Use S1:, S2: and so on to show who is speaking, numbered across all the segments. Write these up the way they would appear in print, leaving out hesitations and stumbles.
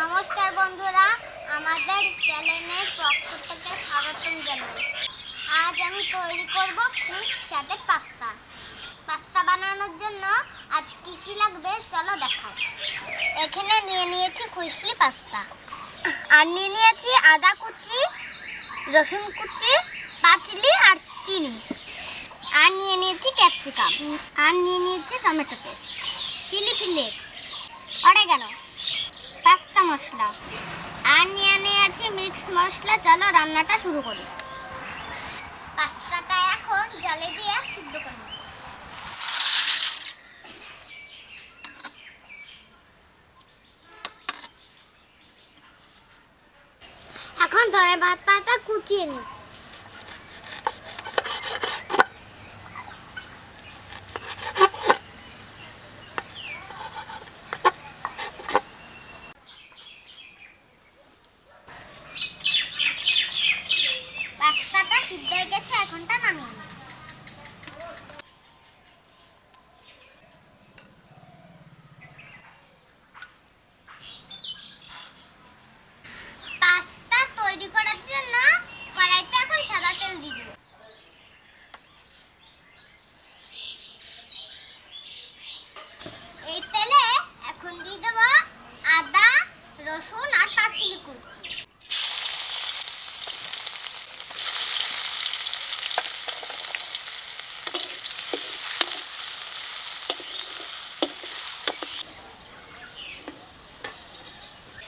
S1: নমস্কার বন্ধুরা, আমাদের চ্যানেলের পক্ষ থেকে স্বাগতম জানাই। আজ আমি তৈরি করব সুস্বাদু পাস্তা। পাস্তা বানানোর জন্য আজ কি লাগবে চলো দেখাই। এখানে নিয়ে নিয়েছি খুশলি পাস্তা, আর নিয়ে নিয়েছি আদা কুচি, রসুন কুচি, পাঁচলি আর চিনি, আর নিয়ে নিয়েছি ক্যাপসিকাম, আর নিয়ে নিয়েছি tomato paste, chilli flakes, oregano, pasta মশলা, আর নিয়ে নিয়েছি মিক্স মশলা। চলো রান্নাটা শুরু করি। পাস্তাটা এখন জলে দিয়ে সিদ্ধ করে নেব। এখন ধরে পাতাটা কুচিয়ে নিই। পাস্তাটা সিদ্ধ হয়ে গেছে, এখনটা নামিয়ে নিই। পাস্তা তৈরি করার জন্য কড়াইতে এখন সাদা তেল দিয়ে দেব। এই তেলে এখন দিয়ে দেব আদা, রসুন আর পাঁচলি কুচি।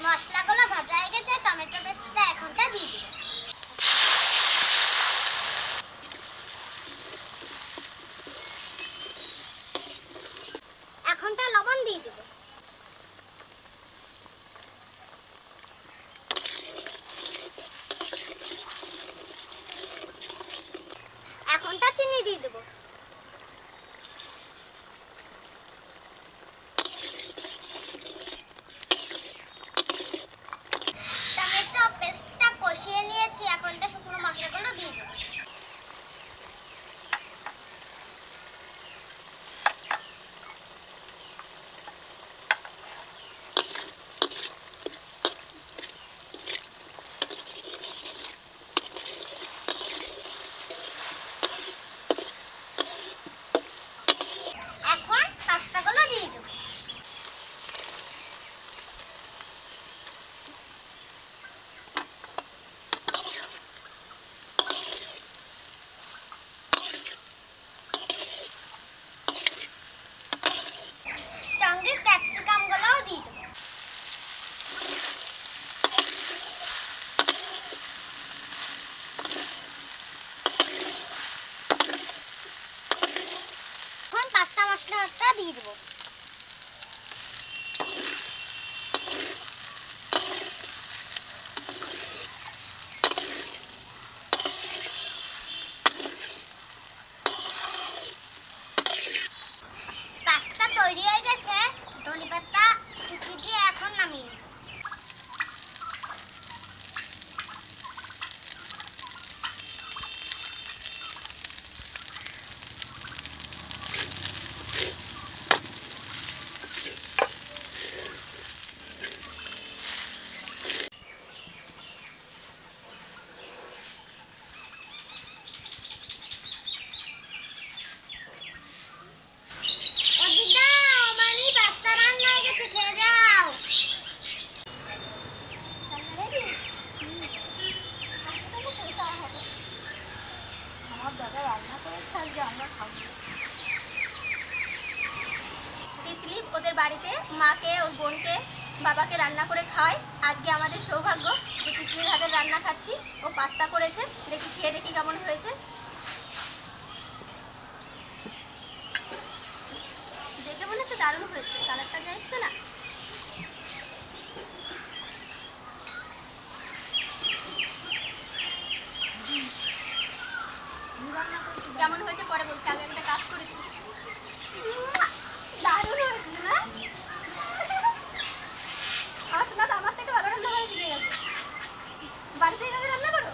S1: মশলাগুলো ভাজা হয়ে গেছে, টমেটো পেস্টটা এখনটা দিয়ে দিব। এখনটা লবণ দিয়ে দিব। এখনটা চিনি দিয়ে দেব। টমেটো পেস্টটা কষিয়ে নিয়েছি, এখনটা শুকনো মশলাগুলো দিয়ে দেব। এখন পাস্তাগুলো দিয়ে দেব। সঙ্গে ক্যাপসিকাম গুলোও দিয়ে দেব। এখন পাস্তা মশলাটা দিয়ে দেব। পাস্তা তৈরি হয়ে গেছে, ধনেপাতা কুচি দিয়ে এখন নামিয়ে নেব। পাস্তা রান্না হয়ে গেছে, খেয়ে যাও। আমার দাদা রান্না করেছে, আজকে আমরা খাবো। তিতলি ওদের বাড়িতে মাকে, ওর বোনকে, বাবাকে রান্না করে খাওয়ায়। আজকে আমাদের সৌভাগ্য যে তিতলির হাতের রান্না খাচ্ছি। ও পাস্তা করেছে, দেখি খেয়ে দেখি কেমন হয়েছে। দেখে মনে হচ্ছে দারুণ হয়েছে, কালারটা যা এসছে না। কেমন হয়েছে পরে বলছি, আগে একটা কাজ করেছি। দারুণ হয়েছিল না? আমার শোনা তো আমার থেকে ভালো রান্না করে শিখে গেছে। বাড়িতে এইভাবে রান্না করো?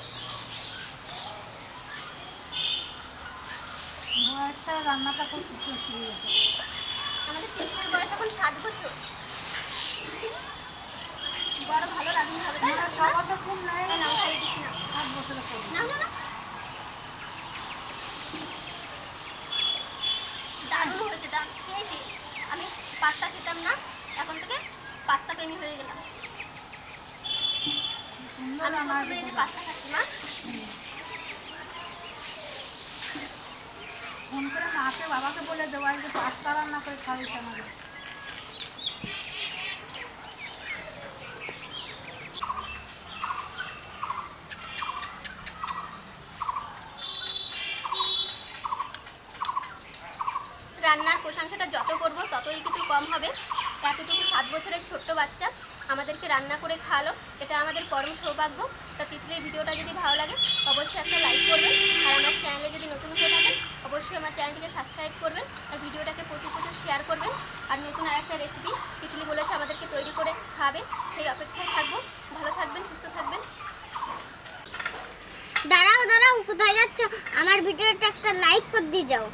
S1: রান্নাটা খুব শিখে গেছে। আমাদের তিতলির বয়স এখন 7 বছর। বড় ভালো রাঁধুনি হবে তাই না?
S2: সবার তো খুব নাই
S1: না খাইয়ে দিচ্ছি না।
S2: 5 বছরের পর
S1: না না না দারুণ হয়েছে দারুণ সেই টেস্ট। আমি পাস্তা খেতাম না, এখন থেকে পাস্তা প্রেমী হয়ে গেলাম। আমি প্রথমে এই যে পাস্তা খাচ্ছি মা।
S2: ফোন করে মাকে বাবাকে বলে দেবো আজকে পাস্তা রান্না করে খাওয়াইছে আমাকে।
S1: রান্নার প্রশংসাটা যত করব ততই কিন্তু কম হবে। এতটুকু 7 বছরের ছোট্ট বাচ্চা আমাদেরকে রান্না করে খাওয়ালো, এটা আমাদের পরম সৌভাগ্য। তা তিতলির ভিডিওটা যদি ভালো লাগে অবশ্যই একটা লাইক করবেন, আর আমার চ্যানেলে যদি নতুন হয়ে থাকেন অবশ্যই আমার চ্যানেলটিকে সাবস্ক্রাইব করবেন, আর ভিডিওটাকে প্রচুর প্রচুর শেয়ার করবেন। আর নতুন আরেকটা রেসিপি তিতলি বলেছে আমাদেরকে তৈরি করে খাবে, সেই অপেক্ষায় থাকবো। ভালো থাকবেন, সুস্থ থাকবেন। দাঁড়াও দাঁড়াও, কোথায় যাচ্ছ? আমার ভিডিওটা একটা লাইক করে দিয়ে যাও।